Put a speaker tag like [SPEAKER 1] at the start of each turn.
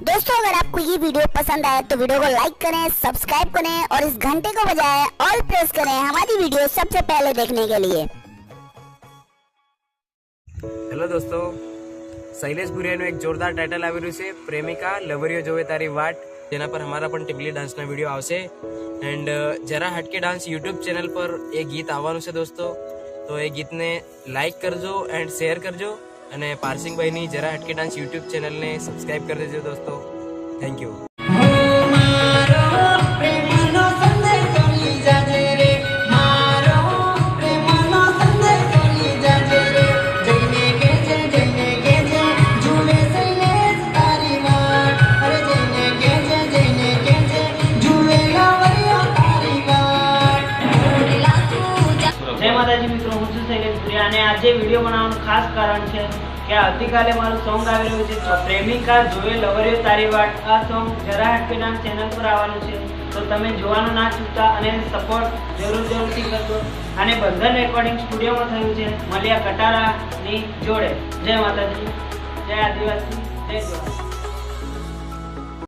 [SPEAKER 1] दोस्तों अगर आपको ये वीडियो पसंद आए तो वीडियो को लाइक करें, सब्सक्राइब करें और इस घंटे को बजाय ऑल प्रेस करें हमारी वीडियो सबसे पहले देखने के लिए।
[SPEAKER 2] હેલો દોસ્તો, શૈલેષ ભુરિયાનું એક જોરદાર ટાઇટલ આવી રહ્યું છે, પ્રેમિકા લવરીઓ જોવે તારી વાટ, જેના પર અમારા પણ ટીકલી ડાન્સના વિડીયો આવશે. એન્ડ જરા હટકે ડાન્સ યુટ્યુબ ચેનલ પર એ ગીત આવવાનું છે દોસ્તો, તો એ ગીતને લાઇક કરજો એન્ડ શેર કરજો અને પારસિંગભાઈની જરા હટકે ડાન્સ યુટ્યુબ ચેનલને સબસ્ક્રાઈબ કરી દેજો દોસ્તો. Thank you.
[SPEAKER 3] જય માતાજી મિત્રો, હું છું શૈલેષ ભુરિયા અને આજે વિડીયો બનાવવાનું ખાસ કારણ છે કે આવતીકાલે મારું સોંગ આવી રહ્યું છે, પ્રેમિકા જોવે લવરીઓ તારી વાટ. આ સોંગ જરા હટકે ડાન્સ ચેનલ પર આવવાનું છે, તો તમે જોવાનું ના ચૂકતા અને સપોર્ટ જરૂરથી કરજો. અને બંધન રેકોર્ડિંગ સ્ટુડિયોમાં થયું છે મલિયા કટારાની જોડે. જય માતાજી, જય આદિવાસી, જય દ્વારકા.